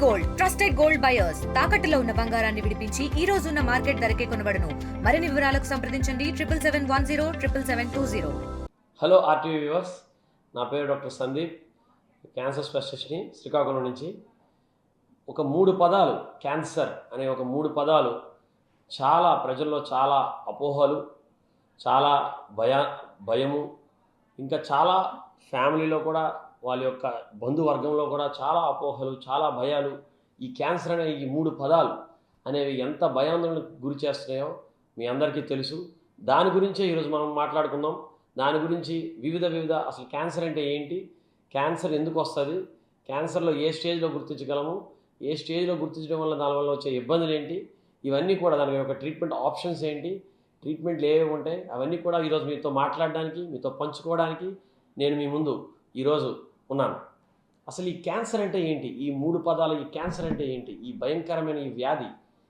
Gold trusted gold buyers తాకట్టులో ఉన్న బంగారాన్ని విడిపించి ఈ రోజు ఉన్న మార్కెట్ ధరకే కొనబడును. మరిన్ని వివరాలకు సంప్రదించండి 7771077720. హలో ఆర్టీవీ వ్యూవర్స్, నా పేరు డాక్టర్ సందీప్, క్యాన్సర్ స్పెషలిస్ట్ని శ్రీకాకుళం నుంచి. ఒక 3 పదాలు, క్యాన్సర్ అనే ఒక 3 పదాలు చాలా ప్రజల్లో చాలా అపోహలు, చాలా భయము, ఇంకా చాలా ఫ్యామిలీలో కూడా వాళ్ళ యొక్క బంధువర్గంలో కూడా చాలా అపోహలు, చాలా భయాలు. ఈ క్యాన్సర్ అనే ఈ 3 పదాలు అనేవి ఎంత భయాందోళనకు గురి చేస్తున్నాయో మీ అందరికీ తెలుసు. దాని గురించే ఈరోజు మనం మాట్లాడుకుందాం. దాని గురించి వివిధ అసలు క్యాన్సర్ అంటే ఏంటి, క్యాన్సర్ ఎందుకు వస్తుంది, క్యాన్సర్లో ఏ స్టేజ్లో గుర్తించగలము, ఏ స్టేజ్లో గుర్తించడం వల్ల దానివల్ల వచ్చే ఇబ్బందులు ఏంటి, ఇవన్నీ కూడా దాని యొక్క ట్రీట్మెంట్ ఆప్షన్స్ ఏంటి, ట్రీట్మెంట్లు ఏవేవి ఉంటాయి, అవన్నీ కూడా ఈరోజు మీతో మాట్లాడడానికి, మీతో పంచుకోవడానికి నేను మీ ముందు ఈరోజు ఉన్నాను. అసలు ఈ క్యాన్సర్ అంటే ఏంటి, ఈ 3 పదాలు, ఈ క్యాన్సర్ అంటే ఏంటి, ఈ భయంకరమైన ఈ వ్యాధి,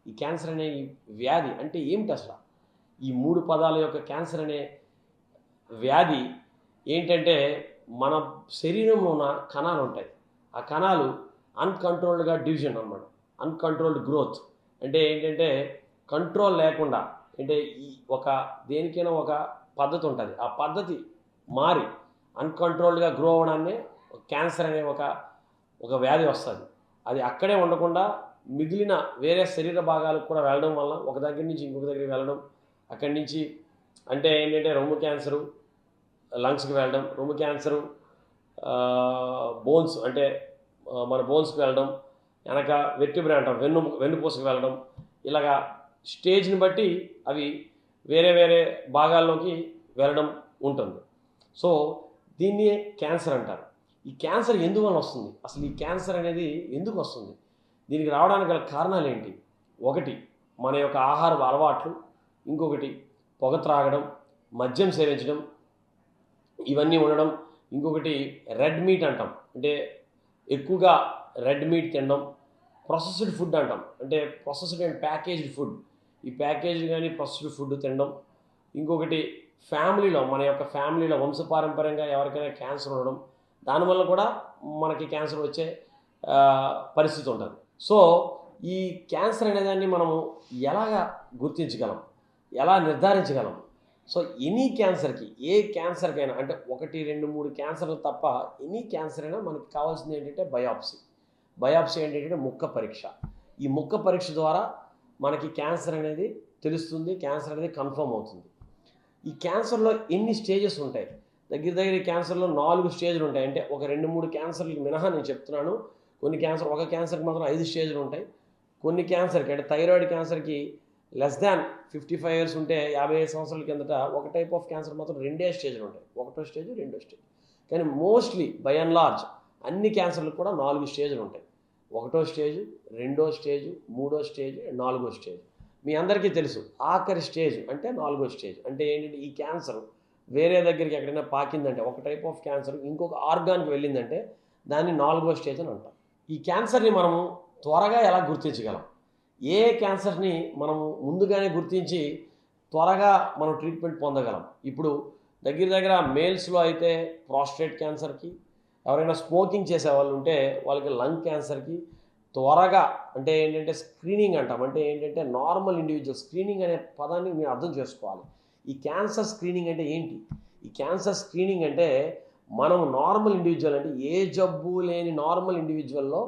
ఈ క్యాన్సర్ అనే ఈ వ్యాధి అంటే ఏమిటి, అసలు ఈ 3 పదాల యొక్క క్యాన్సర్ అనే వ్యాధి ఏంటంటే మన శరీరంలో ఉన్న కణాలు ఉంటాయి. ఆ కణాలు అన్కంట్రోల్డ్గా డివిజన్ అన్నమాట, అన్కంట్రోల్డ్ గ్రోత్. అంటే ఏంటంటే కంట్రోల్ లేకుండా, అంటే ఈ ఒక దేనికైనా ఒక పద్ధతి ఉంటుంది, ఆ పద్ధతి మారి అన్కంట్రోల్డ్గా గ్రో అవ్వడాన్ని క్యాన్సర్ అనే ఒక వ్యాధి వస్తుంది. అది అక్కడే ఉండకుండా మిగిలిన వేరే శరీర భాగాలకు కూడా వెళ్ళడం వల్ల ఒక దగ్గర నుంచి ఇంకొక దగ్గరికి వెళ్ళడం, అక్కడి నుంచి అంటే ఏంటంటే రొమ్ము క్యాన్సరు లంగ్స్కి వెళ్ళడం, రొమ్ము క్యాన్సరు బోన్స్ అంటే మన బోన్స్కి వెళ్ళడం, వెనక వెర్టిబ్రా అంటాం వెన్నుపూసకు వెళ్ళడం, ఇలాగా స్టేజ్ని బట్టి అవి వేరే భాగాల్లోకి వెళ్ళడం ఉంటుంది. సో దీన్ని క్యాన్సర్ అంటారు. ఈ క్యాన్సర్ ఎందువల్ల వస్తుంది, అసలు ఈ క్యాన్సర్ అనేది ఎందుకు వస్తుంది, దీనికి రావడానికి గల కారణాలు ఏంటి? ఒకటి మన యొక్క ఆహార అలవాట్లు, ఇంకొకటి పొగ త్రాగడం, మద్యం సేవించడం, ఇవన్నీ ఉండడం, ఇంకొకటి రెడ్ మీట్ అంటాం, అంటే ఎక్కువగా రెడ్ మీట్ తినడం, ప్రాసెస్డ్ ఫుడ్ అంటాం, అంటే ప్రాసెస్డ్ అండ్ ప్యాకేజ్డ్ ఫుడ్, ఈ ప్యాకేజ్ కానీ ప్రాసెస్డ్ ఫుడ్ తినడం, ఇంకొకటి ఫ్యామిలీలో మన యొక్క ఫ్యామిలీలో వంశపారంపర్యంగా ఎవరికైనా క్యాన్సర్ ఉండడం, దానివల్ల కూడా మనకి క్యాన్సర్ వచ్చే పరిస్థితి ఉంటుంది. సో ఈ క్యాన్సర్ అనేదాన్ని మనము ఎలాగా గుర్తించగలం, ఎలా నిర్ధారించగలం? సో ఎనీ క్యాన్సర్కి, ఏ క్యాన్సర్కైనా, అంటే 1, 2, 3 క్యాన్సర్లు తప్ప ఎనీ క్యాన్సర్ అయినా మనకి కావాల్సింది ఏంటంటే బయాప్సీ ఏంటంటే ముక్క పరీక్ష. ఈ ముక్క పరీక్ష ద్వారా మనకి క్యాన్సర్ అనేది తెలుస్తుంది, క్యాన్సర్ అనేది కన్ఫర్మ్ అవుతుంది. ఈ క్యాన్సర్లో ఎన్ని స్టేజెస్ ఉంటాయి? దగ్గర ఈ క్యాన్సర్లో 4 స్టేజ్లు ఉంటాయి. అంటే ఒక 2-3 క్యాన్సర్లకి మినహా నేను చెప్తున్నాను. కొన్ని క్యాన్సర్, ఒక క్యాన్సర్కి మాత్రం 5 స్టేజ్లు ఉంటాయి. కొన్ని క్యాన్సర్కి, అంటే థైరాయిడ్ క్యాన్సర్కి లెస్ దాన్ 55 years ఉంటే, 55 సంవత్సరాల కిందట ఒక టైప్ ఆఫ్ క్యాన్సర్ మాత్రం 2 స్టేజ్లు ఉంటాయి, 1వ స్టేజ్ 2వ స్టేజ్. కానీ మోస్ట్లీ బై అండ్ లార్జ్ అన్ని క్యాన్సర్లకు కూడా 4 స్టేజ్లు ఉంటాయి. 1వ స్టేజ్, 2వ స్టేజ్, 3వ స్టేజ్, 4వ స్టేజ్. మీ అందరికీ తెలుసు ఆఖరి స్టేజ్ అంటే 4వ స్టేజ్. అంటే ఏంటంటే ఈ క్యాన్సర్ వేరే దగ్గరికి ఎక్కడైనా పాకిందంటే, ఒక టైప్ ఆఫ్ క్యాన్సర్ ఇంకొక ఆర్గాన్కి వెళ్ళిందంటే దాన్ని 4వ స్టేజ్ అని అంటాం. ఈ క్యాన్సర్ని మనము త్వరగా ఎలా గుర్తించగలం? ఏ క్యాన్సర్ని మనము ముందుగానే గుర్తించి త్వరగా మనం ట్రీట్మెంట్ పొందగలం? ఇప్పుడు దగ్గర మేల్స్లో అయితే ప్రాస్టేట్ క్యాన్సర్కి, ఎవరైనా స్మోకింగ్ చేసే వాళ్ళు ఉంటే వాళ్ళకి లంగ్ క్యాన్సర్కి త్వరగా, అంటే ఏంటంటే స్క్రీనింగ్ అంటాం, అంటే ఏంటంటే నార్మల్ ఇండివిజువల్ స్క్రీనింగ్ అనే పదాన్ని మీరు అర్థం చేసుకోవాలి. ఈ క్యాన్సర్ స్క్రీనింగ్ అంటే ఏంటి? ఈ క్యాన్సర్ స్క్రీనింగ్ అంటే మనం నార్మల్ ఇండివిజువల్, అంటే ఏ జబ్బు లేని నార్మల్ ఇండివిజువల్లో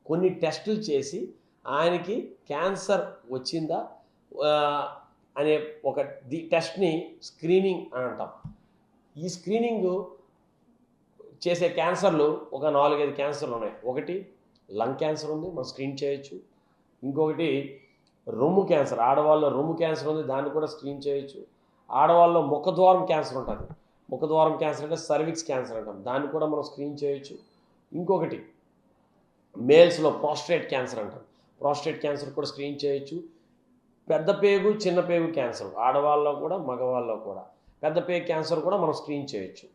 కొన్ని టెస్టులు చేసి ఆయనకి క్యాన్సర్ వచ్చిందా అనే ఒక టెస్ట్ని స్క్రీనింగ్ అని అంటాం. ఈ స్క్రీనింగ్ చేసే క్యాన్సర్లు ఒక 4-5 క్యాన్సర్లు ఉన్నాయి. ఒకటి లంగ్ క్యాన్సర్ ఉంది, మనం స్క్రీన్ చేయొచ్చు. ఇంకొకటి రొమ్ము క్యాన్సర్, ఆడవాళ్ళలో రొమ్ము క్యాన్సర్ ఉంది, దాన్ని కూడా స్క్రీన్ చేయొచ్చు. ఆడవాళ్ళలో ముఖద్వారం క్యాన్సర్ ఉంటుంది, ముఖద్వారం క్యాన్సర్ అంటే సర్విక్స్ క్యాన్సర్ అంటాం, దాన్ని కూడా మనం స్క్రీన్ చేయొచ్చు. ఇంకొకటి మేల్స్లో ప్రాస్టేట్ క్యాన్సర్ అంటాం, ప్రాస్టేట్ క్యాన్సర్ కూడా స్క్రీన్ చేయొచ్చు. పెద్ద పేగు, చిన్న పేగు క్యాన్సర్ ఆడవాళ్ళలో కూడా మగవాళ్ళలో కూడా, పెద్ద పేగు క్యాన్సర్ కూడా మనం స్క్రీన్ చేయొచ్చు.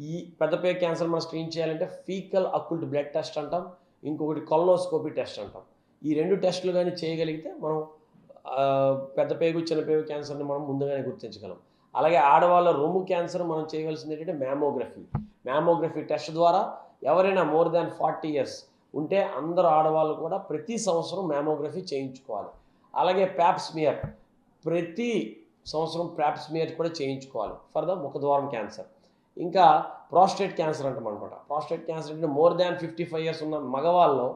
ఈ పెద్ద పేగు క్యాన్సర్ మనం స్క్రీన్ చేయాలంటే ఫీకల్ అక్యుల్ట్ బ్లడ్ టెస్ట్ అంటాం, ఇంకొకటి కొలనోస్కోపీ టెస్ట్ అంటాం. ఈ 2 టెస్టులు కానీ చేయగలిగితే మనం పెద్ద పేగు, చిన్న పేగు క్యాన్సర్ని మనం ముందుగానే గుర్తించగలం. అలాగే ఆడవాళ్ళ రొమ్ము క్యాన్సర్ మనం చేయవలసింది ఏంటంటే మ్యామోగ్రఫీ టెస్ట్ ద్వారా ఎవరైనా మోర్ దాన్ 40 years ఉంటే అందరూ ఆడవాళ్ళు కూడా ప్రతి సంవత్సరం మ్యామోగ్రఫీ చేయించుకోవాలి. అలాగే ప్యాప్స్మియర్ ప్రతి సంవత్సరం ప్యాప్స్మియర్ కూడా చేయించుకోవాలి ఫర్ ద ముఖద్వారం క్యాన్సర్. ఇంకా ప్రాస్టేట్ క్యాన్సర్ అంటాం అనమాట. ప్రాస్టేట్ క్యాన్సర్ అంటే మోర్ దాన్ 55 years ఉన్న మగవాళ్ళలో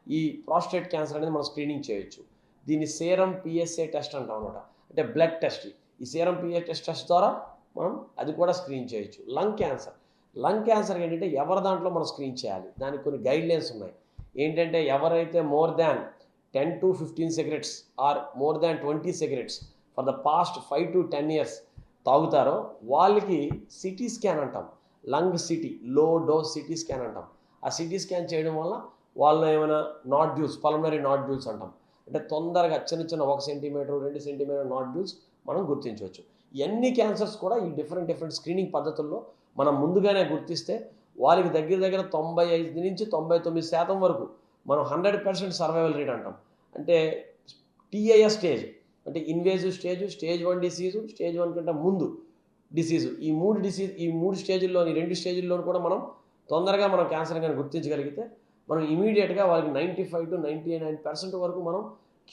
ఈ ప్రాస్టేట్ క్యాన్సర్ అనేది మనం స్క్రీనింగ్ చేయొచ్చు. దీన్ని సేరం పిఎస్ఏ టెస్ట్ అంటాం అనమాట. అంటే బ్లడ్ టెస్ట్. ఈ సేరం పిఎస్ఏ టెస్ట్ ద్వారా మనం అది కూడా స్క్రీన్ చేయొచ్చు. లంగ్ క్యాన్సర్ ఏంటంటే ఎవరి దాంట్లో మనం స్క్రీన్ చేయాలి, దానికి కొన్ని గైడ్లైన్స్ ఉన్నాయి. ఏంటంటే ఎవరైతే more than 10 to 15 cigarettes or more than 20 cigarettes for the past 5 to 10 years తాగుతారో వాళ్ళకి సిటీ స్కాన్ అంటాం. Lung CT, low dose CT scan అంటాం. ఆ సిటీ స్కాన్ చేయడం వల్ల వాళ్ళు ఏమైనా నాడ్యూల్స్, పల్మనరీ నాడ్యూల్స్ అంటాం, అంటే తొందరగా చిన్న 1 centimeter 2 centimeter నాడ్యూల్స్ మనం గుర్తించవచ్చు. ఇవన్నీ క్యాన్సర్స్ కూడా ఈ డిఫరెంట్ స్క్రీనింగ్ పద్ధతుల్లో మనం ముందుగానే గుర్తిస్తే వాళ్ళకి దగ్గర 95 నుంచి 99% వరకు మనం 100% సర్వైవల్ రేట్ అంటాం. అంటే టీఐఎస్ స్టేజ్ అంటే ఇన్వేజివ్ స్టేజ్ 1 డిసీజు, స్టేజ్ 1 కంటే ముందు డిసీజు, ఈ మూడు స్టేజ్ల్లోని 2 స్టేజ్ల్లో కూడా మనం తొందరగా మనం క్యాన్సర్ కానీ గుర్తించగలిగితే మనం ఇమీడియట్గా వాళ్ళకి 95 to 99% వరకు మనం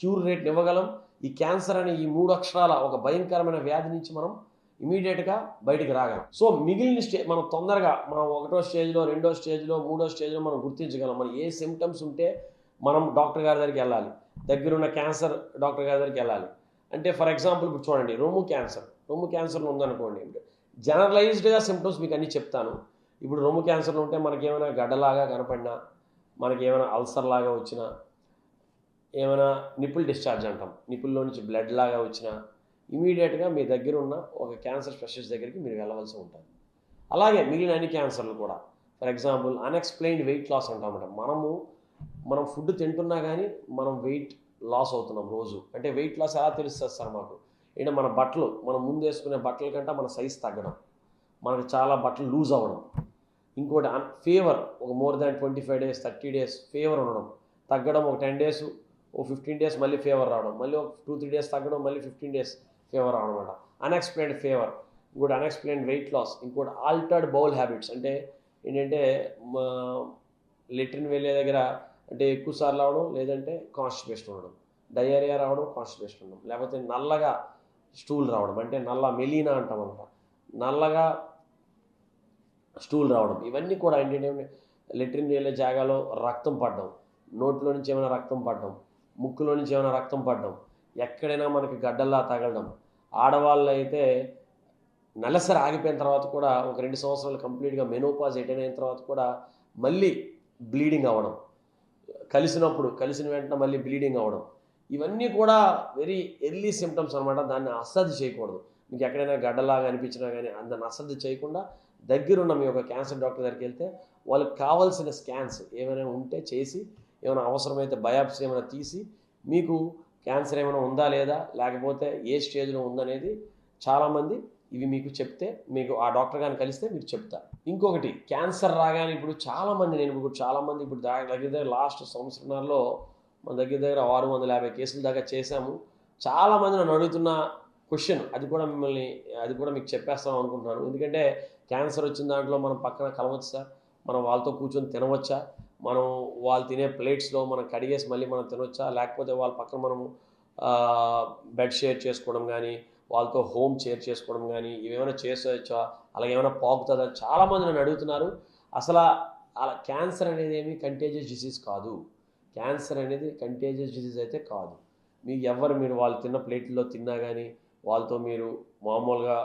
క్యూర్ రేట్ని ఇవ్వగలం. ఈ క్యాన్సర్ అనే ఈ 3 అక్షరాల ఒక భయంకరమైన వ్యాధి నుంచి మనం ఇమీడియట్గా బయటికి రాగలం. సో మిగిలిన మనం తొందరగా మనం 1వ స్టేజ్లో, 2వ స్టేజ్లో, 3వ స్టేజ్లో మనం గుర్తించగలం. మనం ఏ సిమ్టమ్స్ ఉంటే మనం డాక్టర్ గారి దగ్గరికి వెళ్ళాలి, దగ్గరున్న క్యాన్సర్ డాక్టర్ గారి దగ్గరికి వెళ్ళాలి. అంటే ఫర్ ఎగ్జాంపుల్ ఇప్పుడు చూడండి, రొమ్ము క్యాన్సర్లో ఉందనుకోండి, జనరలైజ్డ్గా సిమ్టమ్స్ మీకు అన్నీ చెప్తాను. ఇప్పుడు రొమ్ము క్యాన్సర్లో ఉంటే మనకేమైనా గడ్డలాగా కనపడినా, మనకి ఏమైనా అల్సర్ లాగా వచ్చినా, ఏమైనా నిప్పుల్ డిశ్చార్జ్ అంటాం, నిప్పుల్లో నుంచి బ్లడ్ లాగా వచ్చినా ఇమీడియట్గా మీ దగ్గర ఉన్న ఒక క్యాన్సర్ స్పెషలిస్ట్ దగ్గరికి మీరు వెళ్ళవలసి ఉంటుంది. అలాగే మిగిలిన అన్ని క్యాన్సర్లు కూడా for example unexplained weight loss అంటామట. మనం ఫుడ్ తింటున్నా కానీ మనం వెయిట్ లాస్ అవుతున్నాం రోజు. అంటే వెయిట్ లాస్ ఎలా తెలుస్తుంది సార్ మాకు? ఏంటంటే మన బట్టలు, మనం ముందు వేసుకునే బట్టల కంటే మన సైజ్ తగ్గడం, మనకు చాలా బట్టలు లూజ్ అవ్వడం. ఇంకోటి ఫీవర్, ఒక more than 25 days 30 days fever ఉండడం, తగ్గడం, ఒక 10 days ఓ 15 days మళ్ళీ ఫీవర్ రావడం, మళ్ళీ ఒక 2-3 days తగ్గడం, మళ్ళీ 15 days ఫీవర్ రావడం అనమాట. అన్ఎక్స్ప్లెయిన్డ్ ఫీవర్, ఇంకోటి అన్ఎక్స్ప్లెయిన్డ్ వెయిట్ లాస్, ఇంకోటి ఆల్టర్డ్ బౌల్ హ్యాబిట్స్. అంటే ఏంటంటే లెట్రిన్ వెళ్ళే దగ్గర అంటే ఎక్కువసార్లు రావడం, లేదంటే కాన్స్టిపేషన్ ఉండడం, డయేరియా రావడం, కాన్స్టిపేషన్ ఉండడం, లేకపోతే నల్లగా స్టూల్ రావడం, అంటే నల్ల మెలీనా అంటాం అనమాట, నల్లగా స్టూల్ రావడం. ఇవన్నీ కూడా ఏంటంటే లెట్రిన్ వెళ్ళే జాగాలో రక్తం పడడం, నోట్లో నుంచి ఏమైనా రక్తం పడడం, ముక్కులో నుంచి ఏమైనా రక్తం పడడం, ఎక్కడైనా మనకి గడ్డల్లా తగలడం. ఆడవాళ్ళు అయితే నెలసరి ఆగిపోయిన తర్వాత కూడా ఒక 2 సంవత్సరాలు కంప్లీట్గా మెనోపాజ్ అటెండ్ అయిన తర్వాత కూడా మళ్ళీ బ్లీడింగ్ అవ్వడం, కలిసిన వెంటనే మళ్ళీ బ్లీడింగ్ అవ్వడం. ఇవన్నీ కూడా వెరీ ఎర్లీ సిమ్టమ్స్ అనమాట. దాన్ని అశ్రద్ధ చేయకూడదు. మీకు ఎక్కడైనా గడ్డలాగా అనిపించినా కానీ దాన్ని అశ్రద్ధ చేయకుండా దగ్గరున్న మీ యొక్క క్యాన్సర్ డాక్టర్ దగ్గరికి వెళ్తే వాళ్ళకి కావాల్సిన స్కాన్స్ ఏమైనా ఉంటే చేసి, ఏమైనా అవసరమైతే బయాప్సీ ఏమైనా తీసి మీకు క్యాన్సర్ ఏమైనా ఉందా లేదా, లేకపోతే ఏ స్టేజ్లో ఉందనేది చాలామంది ఇవి మీకు చెప్తే, మీకు ఆ డాక్టర్ గారిని కలిస్తే మీరు చెప్తారు. ఇంకొకటి క్యాన్సర్ రాగానే ఇప్పుడు చాలామంది ఇప్పుడు దగ్గర లాస్ట్ సంవత్సరంలో మన దగ్గర 650 కేసుల దాకా చేశాము. చాలామంది నన్ను అడుగుతున్న క్వశ్చన్, అది కూడా మీకు చెప్పేస్తాం అనుకుంటున్నాను. ఎందుకంటే క్యాన్సర్ వచ్చిన దాంట్లో మనం పక్కన కలవచ్చు సార్, మనం వాళ్ళతో కూర్చొని తినవచ్చా, మనం వాళ్ళు తినే ప్లేట్స్లో మనం కడిగేసి మళ్ళీ మనం తినవచ్చా, లేకపోతే వాళ్ళ పక్కన మనము బెడ్ షేర్ చేసుకోవడం కానీ, వాళ్ళతో హోమ్ షేర్ చేసుకోవడం కానీ, ఇవేమైనా చేసేయచ్చా, అలాగే ఏమైనా పాకుతుందా? చాలామంది నన్ను అడుగుతున్నారు. అసలు అలా క్యాన్సర్ అనేది ఏమి కంటేజియస్ డిసీజ్ కాదు. క్యాన్సర్ అనేది కంటేజియస్ డిసీజ్ అయితే కాదు. మీరు వాళ్ళు తిన్న ప్లేట్లో తిన్నా కానీ, వాళ్ళతో మీరు మామూలుగా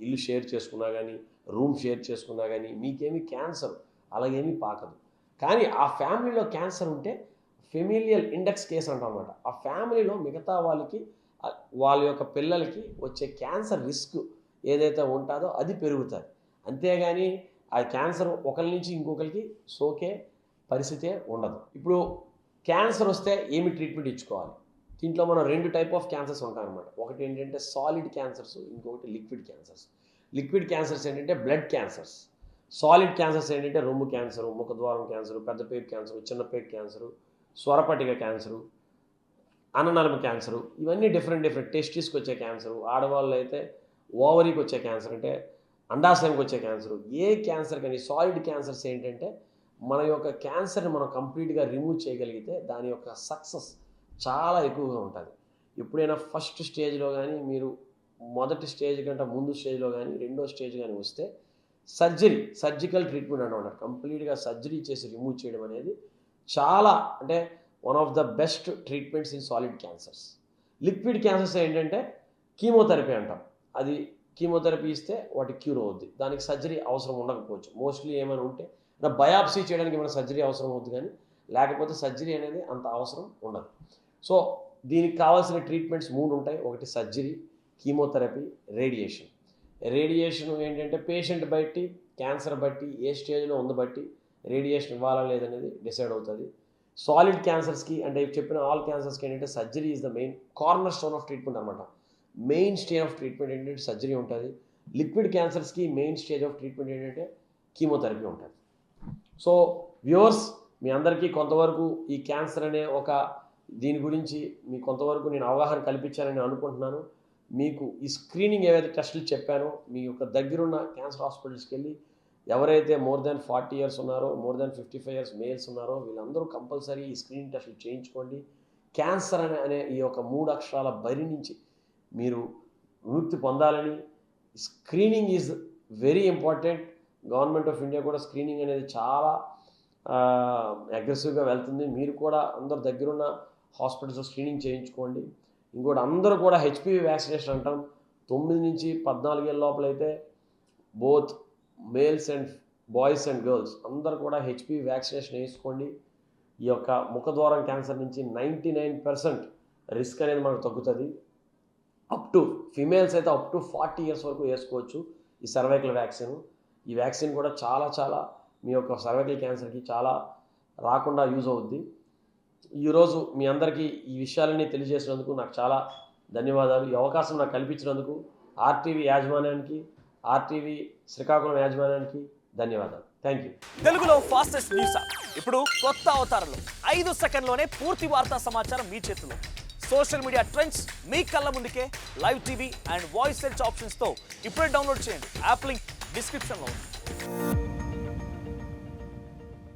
ఇల్లు షేర్ చేసుకున్నా కానీ, రూమ్ షేర్ చేసుకున్నా కానీ మీకేమీ క్యాన్సర్ అలాగేమీ పాకదు. కానీ ఆ ఫ్యామిలీలో క్యాన్సర్ ఉంటే ఫెమిలియల్ ఇండెక్స్ కేసు అంటాం అన్నమాట. ఆ ఫ్యామిలీలో మిగతా వాళ్ళ యొక్క పిల్లలకి వచ్చే క్యాన్సర్ రిస్క్ ఏదైతే ఉంటుందో అది పెరుగుతుంది. అంతేగాని ఆ క్యాన్సర్ ఒకరి నుంచి ఇంకొకరికి సోకే పరిస్థితే ఉండదు. ఇప్పుడు క్యాన్సర్ వస్తే ఏమి ట్రీట్మెంట్ ఇచ్చుకోవాలి? దీంట్లో మనం 2 టైప్ ఆఫ్ క్యాన్సర్స్ ఉంటాయన్నమాట. ఒకటి ఏంటంటే సాలిడ్ క్యాన్సర్స్, ఇంకొకటి లిక్విడ్ క్యాన్సర్స్. లిక్విడ్ క్యాన్సర్స్ ఏంటంటే బ్లడ్ క్యాన్సర్స్. సాలిడ్ క్యాన్సర్స్ ఏంటంటే రొమ్ము క్యాన్సరు, ముఖద్వారం క్యాన్సరు, పెద్దపేగు క్యాన్సరు, చిన్నపేగు క్యాన్సరు, స్వరపటిక క్యాన్సరు, అన్ననళిక క్యాన్సరు. ఇవన్నీ డిఫరెంట్ టెస్టిస్కి వచ్చే క్యాన్సరు. ఆడవాళ్ళు అయితే ఓవరీకి వచ్చే క్యాన్సర్, అంటే అండాశయానికి వచ్చే క్యాన్సరు. ఏ క్యాన్సర్ కానీ సాలిడ్ క్యాన్సర్స్ ఏంటంటే మన యొక్క క్యాన్సర్ని మనం కంప్లీట్గా రిమూవ్ చేయగలిగితే దాని యొక్క సక్సెస్ చాలా ఎక్కువగా ఉంటుంది. ఎప్పుడైనా ఫస్ట్ స్టేజ్లో కానీ మీరు మొదటి స్టేజ్ కంటే ముందు స్టేజ్లో కానీ రెండో స్టేజ్ కానీ వస్తే సర్జికల్ ట్రీట్మెంట్ అనమాట, కంప్లీట్గా సర్జరీ చేసి రిమూవ్ చేయడం అనేది చాలా అంటే one of the best treatments in solid cancers. Liquid cancers ఏంటంటే కీమోథెరపీ అంటాం, అది కీమోథెరపీ ఇస్తే వాటి క్యూర్ అవుద్ది, దానికి సర్జరీ అవసరం ఉండకపోవచ్చు. మోస్ట్లీ ఏమైనా ఉంటే బయాప్సీ చేయడానికి ఏమైనా సర్జరీ అవసరం అవుద్ది, కానీ లేకపోతే సర్జరీ అనేది అంత అవసరం ఉండదు. సో దీనికి కావాల్సిన ట్రీట్మెంట్స్ 3 ఉంటాయి. ఒకటి సర్జరీ, కీమోథెరపీ, రేడియేషన్. రేడియేషన్ ఏంటంటే పేషెంట్ బట్టి, క్యాన్సర్ బట్టి, ఏ స్టేజ్లో ఉంది బట్టి రేడియేషన్ ఇవ్వాలా లేదనేది డిసైడ్ అవుతుంది. సాలిడ్ క్యాన్సర్స్కి అంటే చెప్పిన ఆల్ క్యాన్సర్స్కి ఏంటంటే surgery is the main cornerstone of treatment అనమాట. మెయిన్ స్టేజ్ ఆఫ్ ట్రీట్మెంట్ ఏంటంటే సర్జరీ ఉంటుంది. లిక్విడ్ క్యాన్సర్స్కి మెయిన్ స్టేజ్ ఆఫ్ ట్రీట్మెంట్ ఏంటంటే కీమోథెరపీ ఉంటుంది. సో వ్యూవర్స్, మీ అందరికీ కొంతవరకు ఈ క్యాన్సర్ అనే ఒక దీని గురించి మీకు కొంతవరకు నేను అవగాహన కల్పించానని అనుకుంటున్నాను. మీకు ఈ స్క్రీనింగ్ ఏవైతే టెస్టులు చెప్పానో మీ యొక్క దగ్గరున్న క్యాన్సర్ హాస్పిటల్స్కి వెళ్ళి ఎవరైతే మోర్ దాన్ 40 years ఉన్నారో, మోర్ దాన్ 55 years మేల్స్ ఉన్నారో వీళ్ళందరూ కంపల్సరీ ఈ స్క్రీనింగ్ టెస్టులు చేయించుకోండి. క్యాన్సర్ అనే ఈ యొక్క 3 అక్షరాల బరి నుంచి మీరు విముక్తి పొందాలని. Screening is very important. Government of India కూడా స్క్రీనింగ్ అనేది చాలా అగ్రెసివ్గా వెళ్తుంది. మీరు కూడా అందరు దగ్గరున్న హాస్పిటల్స్లో స్క్రీనింగ్ చేయించుకోండి. ఇంకోటి అందరూ కూడా హెచ్పివి వ్యాక్సినేషన్ అంటాం. 9 నుంచి 14 ఏళ్ళ లోపలైతే both males and boys and girls అందరూ కూడా హెచ్పివి వ్యాక్సినేషన్ వేసుకోండి. ఈ యొక్క ముఖద్వారం క్యాన్సర్ నుంచి 99% రిస్క్ అనేది మనకు తగ్గుతుంది. అప్ టు ఫిమేల్స్ అయితే అప్ టు 40 years వరకు వేసుకోవచ్చు ఈ సర్వైకల్ వ్యాక్సిన్. ఈ వ్యాక్సిన్ కూడా చాలా మీ యొక్క సర్వైకల్ క్యాన్సర్కి చాలా రాకుండా యూజ్ అవుద్ది. ఈరోజు మీ అందరికీ ఈ విషయాలన్నీ తెలియజేసినందుకు నాకు చాలా ధన్యవాదాలు. ఈ అవకాశం నాకు కల్పించినందుకు ఆర్టీవీ యాజమాన్యానికి, ఆర్టీవీ శ్రీకాకుళం యాజమాన్యానికి ధన్యవాదాలు. Thank you. తెలుగులో ఫాస్టెస్ట్ న్యూస్ ఇప్పుడు కొత్త అవతారంలో 5 సెకండ్లోనే పూర్తి వార్తా సమాచారం మీ చేతిలో. సోషల్ మీడియా ట్రెండ్స్ మీ కళ్ళ ముందుకే live TV and voice search ఆప్షన్స్తో ఇప్పుడే డౌన్లోడ్ చేయండి. యాప్ లింక్ డిస్క్రిప్షన్లో ఉంది.